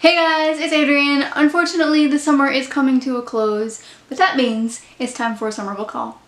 Hey guys, it's Adrienne. Unfortunately, the summer is coming to a close, but that means it's time for a summer book haul.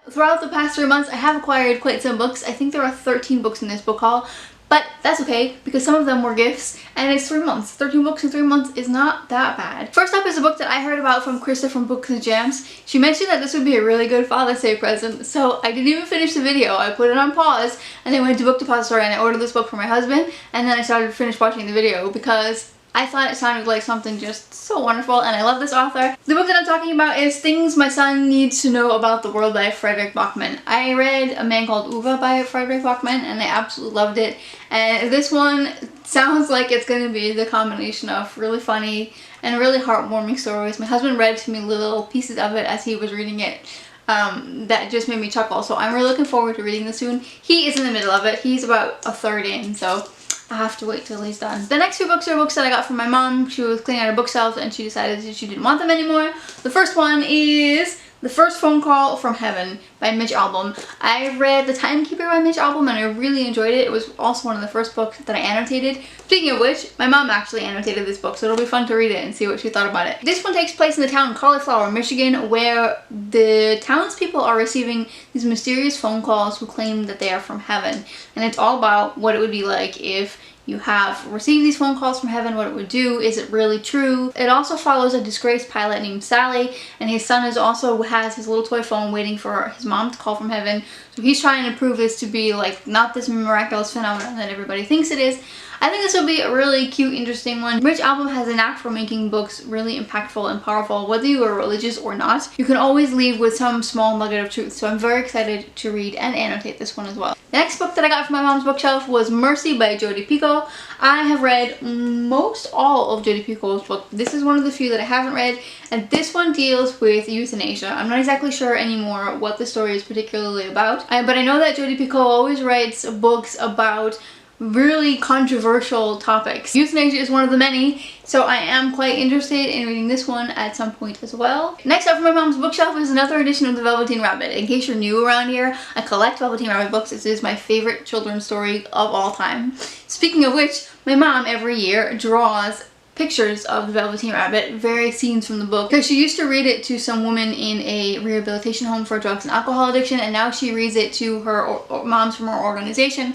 Throughout the past 3 months, I have acquired quite some books. I think there are 13 books in this book haul, but that's okay because some of them were gifts and it's 3 months. 13 books in 3 months is not that bad. First up is a book that I heard about from Krista from Books and Jams. She mentioned that this would be a really good Father's Day present, so I didn't even finish the video. I put it on pause and then went to Book Depository and I ordered this book for my husband, and then I started to finish watching the video because I thought it sounded like something just so wonderful, and I love this author. The book that I'm talking about is Things My Son Needs to Know About the World by Frederick Bachman. I read A Man Called Uwe by Frederick Bachman and I absolutely loved it. And this one sounds like it's going to be the combination of really funny and really heartwarming stories. My husband read to me little pieces of it as he was reading it. That just made me chuckle, so I'm really looking forward to reading this soon. He is in the middle of it. He's about a third in, so I have to wait till he's done. The next 2 books are books that I got from my mom. She was cleaning out her bookshelf and she decided that she didn't want them anymore. The first one is The First Phone Call from Heaven by Mitch Albom. I read The Timekeeper by Mitch Albom and I really enjoyed it. It was also one of the first books that I annotated. Speaking of which, my mom actually annotated this book, so it'll be fun to read it and see what she thought about it. This one takes place in the town Cauliflower, Michigan, where the townspeople are receiving these mysterious phone calls who claim that they are from heaven. And it's all about what it would be like if you have received these phone calls from heaven, what it would do, is it really true? It also follows a disgraced pilot named Sally, and his son also has his little toy phone waiting for his mom to call from heaven. So he's trying to prove this to be like not this miraculous phenomenon that everybody thinks it is. I think this will be a really cute, interesting one. Mitch Albom has a knack for making books really impactful and powerful. Whether you are religious or not, you can always leave with some small nugget of truth. So I'm very excited to read and annotate this one as well. The next book that I got from my mom's bookshelf was Mercy by Jodi Picoult. I have read most all of Jodi Picoult's books. This is one of the few that I haven't read, and this one deals with euthanasia. I'm not exactly sure anymore what the story is particularly about, but I know that Jodi Picoult always writes books about really controversial topics. Euthanasia is one of the many, so I am quite interested in reading this one at some point as well. Next up from my mom's bookshelf is another edition of the Velveteen Rabbit. In case you're new around here, I collect Velveteen Rabbit books. This is my favorite children's story of all time. Speaking of which, my mom every year draws pictures of the Velveteen Rabbit, various scenes from the book, because she used to read it to some woman in a rehabilitation home for drugs and alcohol addiction, and now she reads it to her moms from her organization.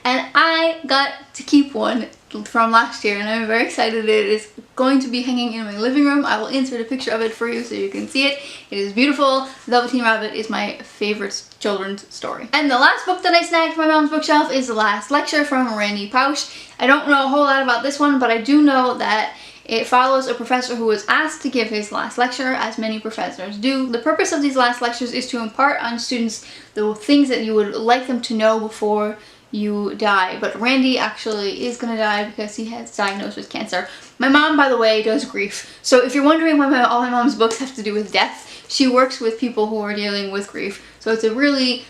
And I got to keep one from last year and I'm very excited. It is going to be hanging in my living room. I will insert a picture of it for you so you can see it. It is beautiful. Velveteen Rabbit is my favorite children's story. And the last book that I snagged from my mom's bookshelf is The Last Lecture from Randy Pausch. I don't know a whole lot about this one, but I do know that it follows a professor who was asked to give his last lecture, as many professors do. The purpose of these last lectures is to impart on students the things that you would like them to know before you die. But Randy actually is gonna die because he has diagnosed with cancer. My mom, by the way, does grief. So if you're wondering why all my mom's books have to do with death, she works with people who are dealing with grief. So it's a really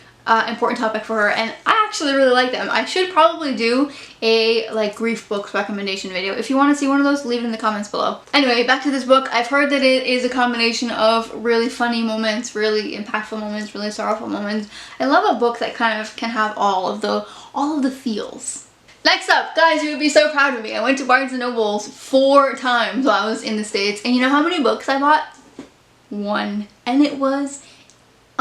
important topic for her, and I actually really like them. I should probably do a grief books recommendation video. If you want to see one of those, leave it in the comments below. Anyway, back to this book. I've heard that it is a combination of really funny moments, really impactful moments, really sorrowful moments. I love a book that kind of can have all of the feels. Next up, guys, you would be so proud of me. I went to Barnes & Noble's 4 times while I was in the States, and you know how many books I bought? 1. And it was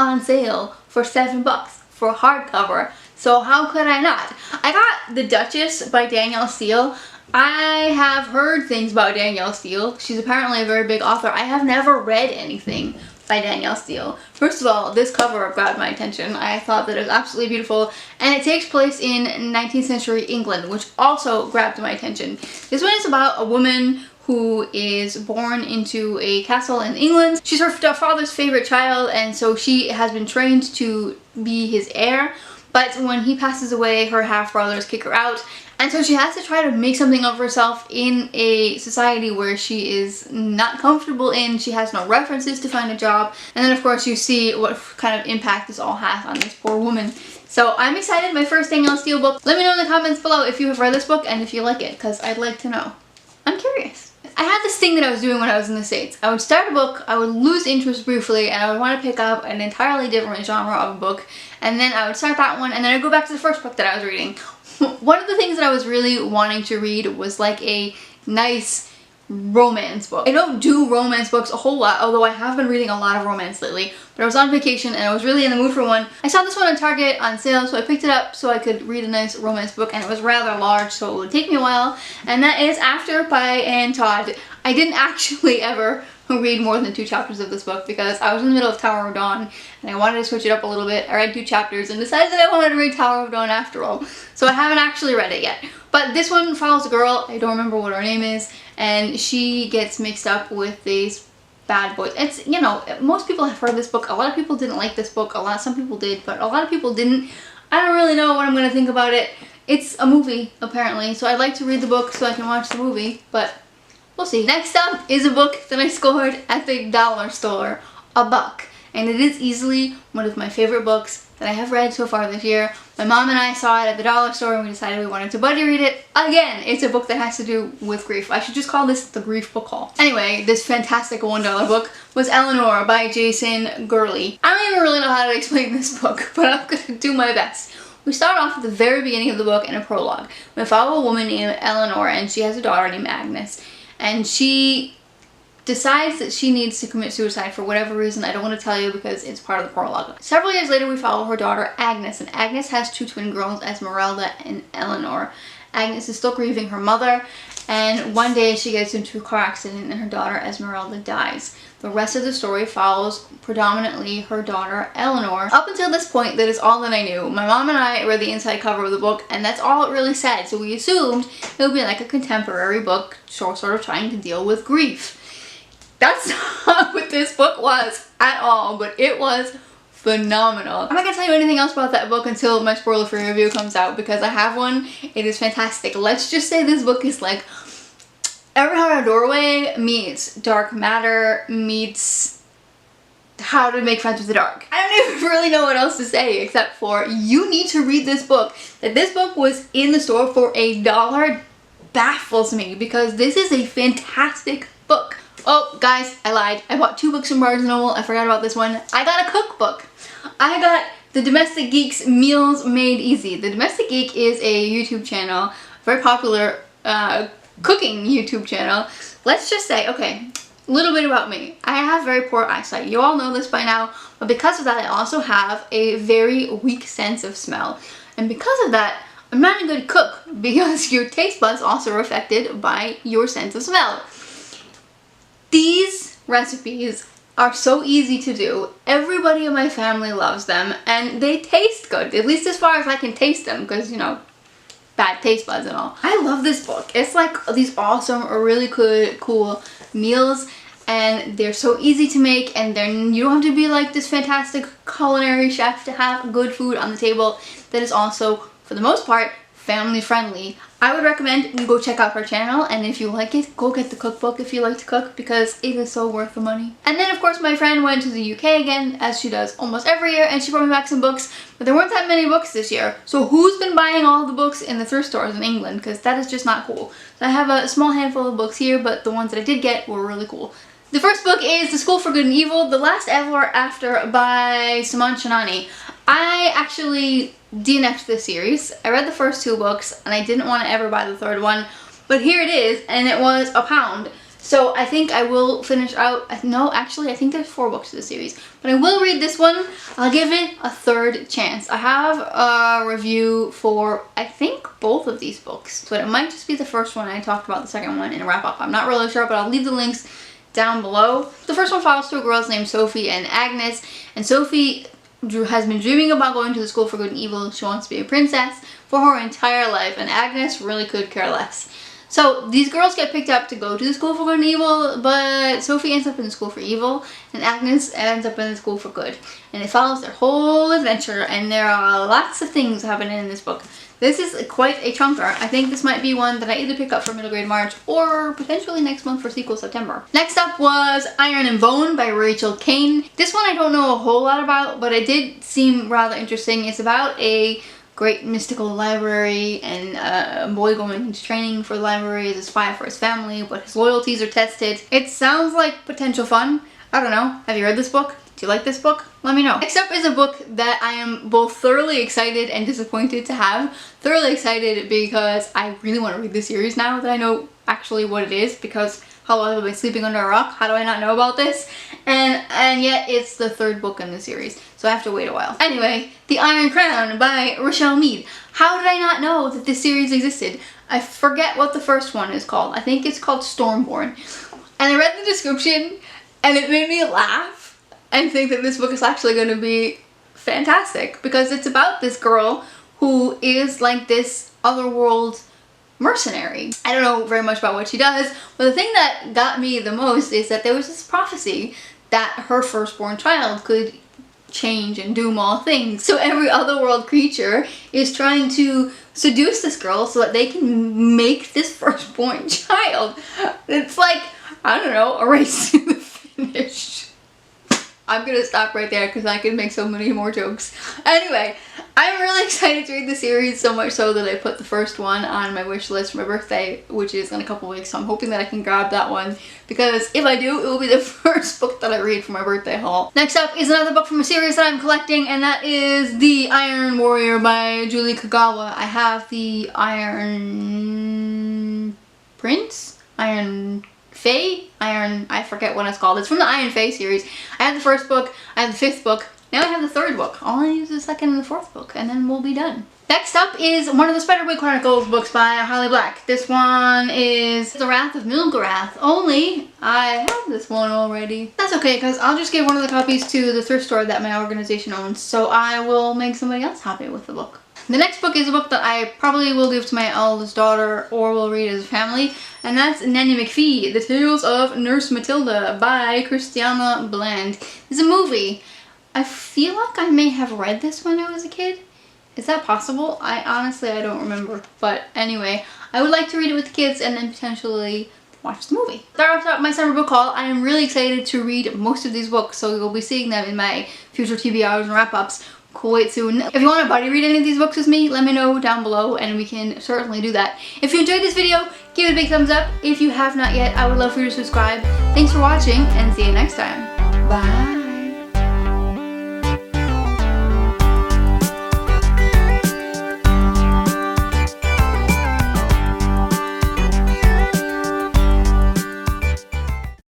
on sale for $7 for hardcover. So how could I not? I got The Duchess by Danielle Steel. I have heard things about Danielle Steel. She's apparently a very big author. I have never read anything by Danielle Steel. First of all, this cover grabbed my attention. I thought that it was absolutely beautiful, and it takes place in 19th century England, which also grabbed my attention. This one is about a woman who is born into a castle in England. She's her father's favorite child, and so she has been trained to be his heir, but when he passes away, her half-brothers kick her out, and so she has to try to make something of herself in a society where she is not comfortable in. She has no references to find a job, and then of course you see what kind of impact this all has on this poor woman. So I'm excited, my first Danielle Steel book. Let me know in the comments below if you have read this book and if you like it, because I'd like to know. I'm curious. I had this thing that I was doing when I was in the States. I would start a book, I would lose interest briefly, and I would want to pick up an entirely different genre of a book, and then I would start that one, and then I'd go back to the first book that I was reading. One of the things that I was really wanting to read was like a nice romance book. I don't do romance books a whole lot, although I have been reading a lot of romance lately, but I was on vacation and I was really in the mood for one. I saw this one on Target on sale, so I picked it up so I could read a nice romance book, and it was rather large, so it would take me a while, and that is After by Todd. I didn't actually ever read more than 2 chapters of this book because I was in the middle of Tower of Dawn and I wanted to switch it up a little bit. I read 2 chapters and decided that I wanted to read Tower of Dawn after all, so I haven't actually read it yet. But this one follows a girl, I don't remember what her name is, and she gets mixed up with these bad boys. It's, you know, most people have heard of this book. A lot of people didn't like this book. Some people did, but a lot of people didn't. I don't really know what I'm going to think about it. It's a movie, apparently, so I'd like to read the book so I can watch the movie, but we'll see. Next up is a book that I scored at the dollar store, $1. And it is easily one of my favorite books that I have read so far this year. My mom and I saw it at the dollar store and we decided we wanted to buddy read it. Again, it's a book that has to do with grief. I should just call this the grief book haul. Anyway, this fantastic $1 book was Eleanor by Jason Gurley. I don't even really know how to explain this book, but I'm gonna do my best. We start off at the very beginning of the book in a prologue. We follow a woman named Eleanor, and she has a daughter named Agnes. And she decides that she needs to commit suicide for whatever reason. I don't want to tell you because it's part of the prologue. Several years later, we follow her daughter Agnes, and Agnes has 2 twin girls, Esmeralda and Eleanor. Agnes is still grieving her mother, and one day she gets into a car accident and her daughter Esmeralda dies. The rest of the story follows predominantly her daughter Eleanor. Up until this point, that is all that I knew. My mom and I read the inside cover of the book, and that's all it really said, so we assumed it would be like a contemporary book, sort of trying to deal with grief. That's not what this book was at all, but it was phenomenal. I'm not gonna tell you anything else about that book until my spoiler-free review comes out because I have one. It is fantastic. Let's just say this book is like Every Heart a Doorway meets Dark Matter meets How to Make Friends with the Dark. I don't even really know what else to say except for you need to read this book. That this book was in the store for $1 baffles me because this is a fantastic book. Oh, guys, I lied. I bought 2 books from Barnes & Noble. I forgot about this one. I got a cookbook. I got The Domestic Geek's Meals Made Easy. The Domestic Geek is a YouTube channel, very popular cooking YouTube channel. Let's just say, okay, a little bit about me. I have very poor eyesight. You all know this by now, but because of that, I also have a very weak sense of smell. And because of that, I'm not a good cook because your taste buds also are affected by your sense of smell. These recipes are so easy to do. Everybody in my family loves them and they taste good, at least as far as I can taste them because, you know, bad taste buds and all. I love this book. It's like these awesome or really good, cool meals, and they're so easy to make, and then you don't have to be like this fantastic culinary chef to have good food on the table that is also, for the most part, family friendly. I would recommend you go check out her channel, and if you like it, go get the cookbook if you like to cook because it is so worth the money. And then of course my friend went to the UK again, as she does almost every year, and she brought me back some books, but there weren't that many books this year. So who's been buying all the books in the thrift stores in England? Because that is just not cool. So I have a small handful of books here, but the ones that I did get were really cool. The first book is The School for Good and Evil, The Last Ever After by Saman Shanani. I actually DNF'd this series. I read the first 2 books and I didn't want to ever buy the 3rd one, but here it is, and it was £1. So I think I will finish out, no, actually I think there's 4 books to the series, but I will read this one. I'll give it a 3rd chance. I have a review for, I think, both of these books, but it might just be the first one. I talked about the second one in a wrap-up. I'm not really sure, but I'll leave the links down below. The first one follows 2 girls named Sophie and Agnes, and Sophie has been dreaming about going to the School for Good and Evil. She wants to be a princess for her entire life, and Agnes really could care less. So these girls get picked up to go to the School for Good and Evil, but Sophie ends up in the School for Evil, and Agnes ends up in the School for Good. And it follows their whole adventure, and there are lots of things happening in this book. This is quite a chunker. I think this might be one that I either pick up for middle grade March or potentially next month for sequel September. Next up was Iron and Bone by Rachel Kane. This one I don't know a whole lot about, but it did seem rather interesting. It's about a great mystical library and a boy going into training for the library as a spy for his family, but his loyalties are tested. It sounds like potential fun. I don't know. Have you read this book? Do you like this book? Let me know. Next up is a book that I am both thoroughly excited and disappointed to have. Thoroughly excited because I really want to read this series now that I know actually what it is, because how long have I been sleeping under a rock? How do I not know about this? And yet it's the third book in the series, so I have to wait a while. Anyway, The Iron Crown by Rochelle Mead. How did I not know that this series existed? I forget what the first one is called. I think it's called Stormborn. And I read the description and it made me laugh and think that this book is actually going to be fantastic, because it's about this girl who is like this otherworld mercenary. I don't know very much about what she does, but the thing that got me the most is that there was this prophecy that her firstborn child could change and doom all things. So every otherworld creature is trying to seduce this girl so that they can make this firstborn child. It's like, I don't know, a race to the finish. I'm gonna stop right there because I can make so many more jokes. Anyway, I'm really excited to read the series, so much so that I put the first one on my wish list for my birthday, which is in a couple weeks, so I'm hoping that I can grab that one, because if I do, it will be the first book that I read for my birthday haul. Next up is another book from a series that I'm collecting, and that is The Iron Warrior by Julie Kagawa. I have the Iron Prince? Iron Fae? I forget what it's called. It's from the Iron Fae series. I have the first book, I have the fifth book, now I have the third book. All I need is the second and the fourth book, and then we'll be done. Next up is one of the Spiderwick Chronicles books by Holly Black. This one is The Wrath of Milgarath, only I have this one already. That's okay, because I'll just give one of the copies to the thrift store that my organization owns, so I will make somebody else happy with the book. The next book is a book that I probably will give to my eldest daughter or will read as a family, and that's Nanny McPhee, The Tales of Nurse Matilda by Christiana Bland. It's a movie. I feel like I may have read this when I was a kid. Is that possible? I don't remember. But anyway, I would like to read it with the kids and then potentially watch the movie. That wraps up my summer book haul. I am really excited to read most of these books, so you'll be seeing them in my future TBRs and wrap-ups quite soon. If you want to buddy read any of these books with me, let me know down below and we can certainly do that. If you enjoyed this video, give it a big thumbs up. If you have not yet, I would love for you to subscribe. Thanks for watching and see you next time. Bye.